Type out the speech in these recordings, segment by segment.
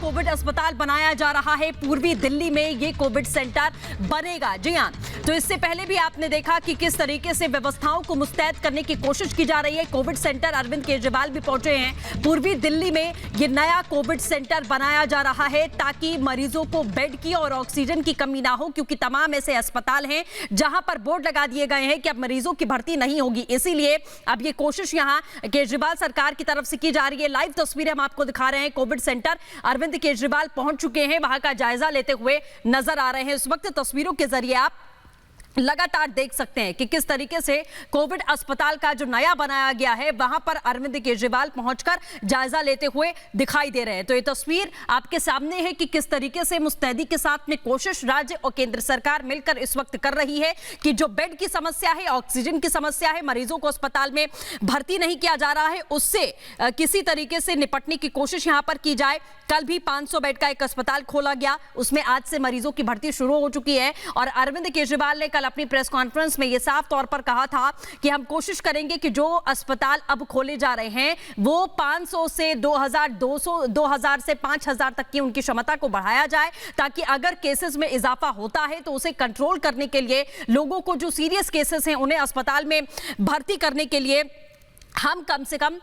Covid अस्पताल बनाया जा रहा है। पूर्वी दिल्ली में ये कोविड सेंटर बनेगा। जी हां, तो इससे पहले भी आपने देखा कि किस तरीके से व्यवस्थाओं को मुस्तैद करने की कोशिश की जा रही है। कोविड सेंटर अरविंद केजरीवाल भी पहुंचे हैं। पूर्वी दिल्ली में ये नया कोविड सेंटर बनाया जा रहा है ताकि मरीजों को बेड की और ऑक्सीजन की कमी ना हो, क्योंकि तमाम ऐसे अस्पताल हैं जहां पर बोर्ड लगा दिए गए हैं कि अब मरीजों की भर्ती नहीं होगी। इसीलिए अब ये कोशिश यहां केजरीवाल सरकार की तरफ से की जा रही है। लाइव तस्वीरें हम आपको दिखा रहे हैं। कोविड सेंटर अरविंद केजरीवाल पहुंच चुके हैं, वहां का जायजा लेते हुए नजर आ रहे हैं। इस वक्त तस्वीरों के जरिए आप लगातार देख सकते हैं कि किस तरीके से कोविड अस्पताल का जो नया बनाया गया है वहां पर अरविंद केजरीवाल पहुंचकर जायजा लेते हुए दिखाई दे रहे हैं। तो ये तस्वीर आपके सामने है कि किस तरीके से मुस्तैदी के साथ में कोशिश राज्य और केंद्र सरकार मिलकर इस वक्त कर रही है कि जो बेड की समस्या है, ऑक्सीजन की समस्या है, मरीजों को अस्पताल में भर्ती नहीं किया जा रहा है, उससे किसी तरीके से निपटने की कोशिश यहां पर की जाए। कल भी 500 बेड का एक अस्पताल खोला गया, उसमें आज से मरीजों की भर्ती शुरू हो चुकी है। और अरविंद केजरीवाल ने कल अपनी प्रेस कॉन्फ्रेंस में यह साफ तौर पर कहा था कि हम कोशिश करेंगे कि जो अस्पताल अब खोले जा रहे हैं वो 500 से 2000 से 5000 तक की उनकी क्षमता को बढ़ाया जाए, ताकि अगर केसेस में इजाफा होता है तो उसे कंट्रोल करने के लिए, लोगों को जो सीरियस केसेस हैं उन्हें अस्पताल में भर्ती करने के लिए हम कम से कम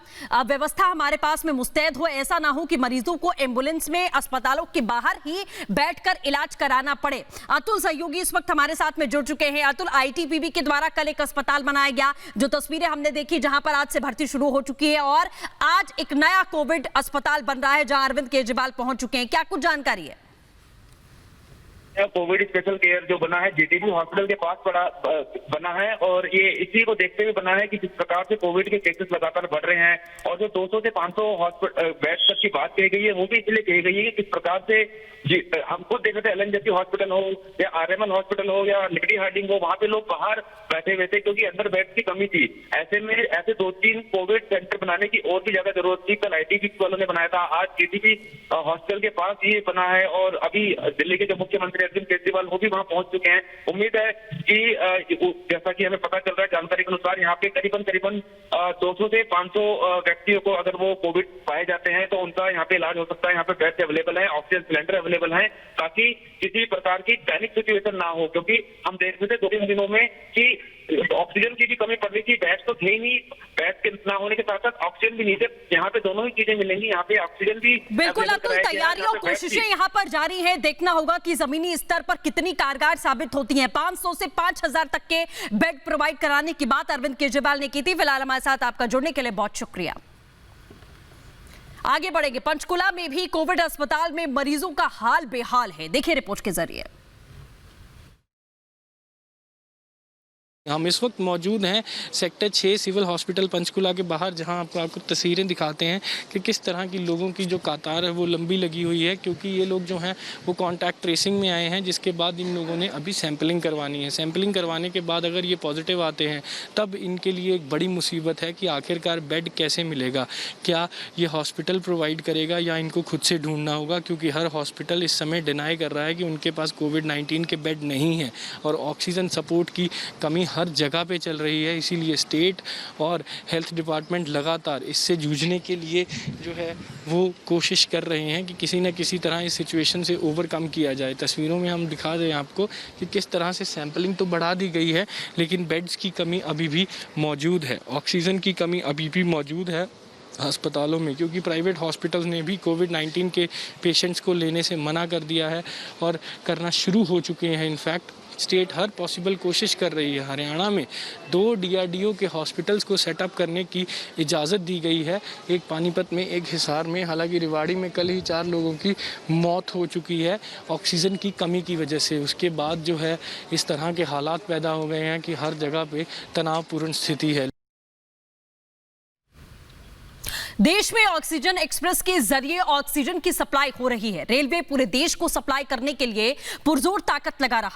व्यवस्था हमारे पास में मुस्तैद हो। ऐसा ना हो कि मरीजों को एम्बुलेंस में अस्पतालों के बाहर ही बैठकर इलाज कराना पड़े। अतुल सहयोगी इस वक्त हमारे साथ में जुड़ चुके हैं। अतुल, आईटीबीपी के द्वारा कल एक अस्पताल बनाया गया, जो तस्वीरें हमने देखी जहां पर आज से भर्ती शुरू हो चुकी है, और आज एक नया कोविड अस्पताल बन रहा है जहां अरविंद केजरीवाल पहुंच चुके हैं। क्या कुछ जानकारी है? कोविड स्पेशल केयर जो बना है जीटीबी हॉस्पिटल के पास बना है, और ये इसी को देखते हुए बना है कि जिस प्रकार से कोविड के केसेस लगातार बढ़ रहे हैं और जो 200 से 500 बेड तक की बात कही गई है वो भी इसलिए कही गई है कि किस प्रकार से हम खुद देख रहे थे एलन जैसी हॉस्पिटल हो या आरएमएल हॉस्पिटल हो या लिबर्टी हार्डिंग हो, वहां पे लोग बाहर बैठे हुए थे क्योंकि अंदर बेड की कमी थी। ऐसे में ऐसे 2-3 कोविड सेंटर बनाने की और भी ज्यादा जरूरत थी। कल आईटीबीपी वालों ने बनाया था, आज जीटीबी हॉस्पिटल के पास ये बना है, और अभी दिल्ली के जो मुख्यमंत्री अरविंद केजरीवाल वो भी वहां पहुंच चुके हैं। उम्मीद है कि जैसा कि हमें पता चल रहा है जानकारी के अनुसार यहाँ पे करीबन 200 से 500 व्यक्तियों को अगर वो कोविड पाए जाते हैं तो उनका यहाँ पे इलाज हो सकता है। यहाँ पे बेड अवेलेबल है, ऑक्सीजन सिलेंडर अवेलेबल है, ताकि किसी प्रकार की पैनिक सिचुएशन ना हो, क्योंकि हम देख रहे थे 2-3 दिनों में कि ऑक्सीजन की भी कमी पड़ रही थी। बेड तो थे ही नहीं, बेड के ना होने के साथ साथ ऑक्सीजन भी नहीं थे। यहाँ पे दोनों ही चीजें मिलेंगी, यहाँ पे ऑक्सीजन भी बिल्कुल। अतुल, तैयारियों और कोशिशें यहाँ पर जारी है। देखना होगा कि जमीनी स्तर पर कितनी कारगर साबित होती हैं। 500 से 5000 तक के बेड प्रोवाइड कराने की बात अरविंद केजरीवाल ने की थी। फिलहाल हमारे साथ आपका जुड़ने के लिए बहुत शुक्रिया। आगे बढ़ेंगे। पंचकुला में भी कोविड अस्पताल में मरीजों का हाल बेहाल है, देखिए रिपोर्ट के जरिए। हम इस वक्त मौजूद हैं सेक्टर 6 सिविल हॉस्पिटल पंचकुला के बाहर, जहां आपको तस्वीरें दिखाते हैं कि किस तरह की लोगों की जो कतार है वो लंबी लगी हुई है, क्योंकि ये लोग जो हैं वो कॉन्टैक्ट ट्रेसिंग में आए हैं, जिसके बाद इन लोगों ने अभी सैंपलिंग करवानी है। सैंपलिंग करवाने के बाद अगर ये पॉजिटिव आते हैं तब इनके लिए एक बड़ी मुसीबत है कि आखिरकार बेड कैसे मिलेगा। क्या ये हॉस्पिटल प्रोवाइड करेगा या इनको खुद से ढूंढना होगा, क्योंकि हर हॉस्पिटल इस समय डिनाई कर रहा है कि उनके पास कोविड-19 के बेड नहीं है और ऑक्सीजन सपोर्ट की कमी हर जगह पे चल रही है। इसीलिए स्टेट और हेल्थ डिपार्टमेंट लगातार इससे जूझने के लिए जो है वो कोशिश कर रहे हैं कि किसी न किसी तरह इस सिचुएशन से ओवरकम किया जाए। तस्वीरों में हम दिखा दें आपको कि किस तरह से सैंपलिंग तो बढ़ा दी गई है, लेकिन बेड्स की कमी अभी भी मौजूद है, ऑक्सीजन की कमी अभी भी मौजूद है अस्पतालों में, क्योंकि प्राइवेट हॉस्पिटल्स ने भी कोविड-19 के पेशेंट्स को लेने से मना कर दिया है और करना शुरू हो चुके हैं। इनफैक्ट स्टेट हर पॉसिबल कोशिश कर रही है। हरियाणा में 2 डीआरडीओ के हॉस्पिटल्स को सेटअप करने की इजाज़त दी गई है, एक पानीपत में, एक हिसार में। हालांकि रेवाड़ी में कल ही 4 लोगों की मौत हो चुकी है ऑक्सीजन की कमी की वजह से। उसके बाद जो है इस तरह के हालात पैदा हो गए हैं कि हर जगह पे तनावपूर्ण स्थिति है। देश में ऑक्सीजन एक्सप्रेस के जरिए ऑक्सीजन की सप्लाई हो रही है। रेलवे पूरे देश को सप्लाई करने के लिए पुरजोर ताकत लगा रहा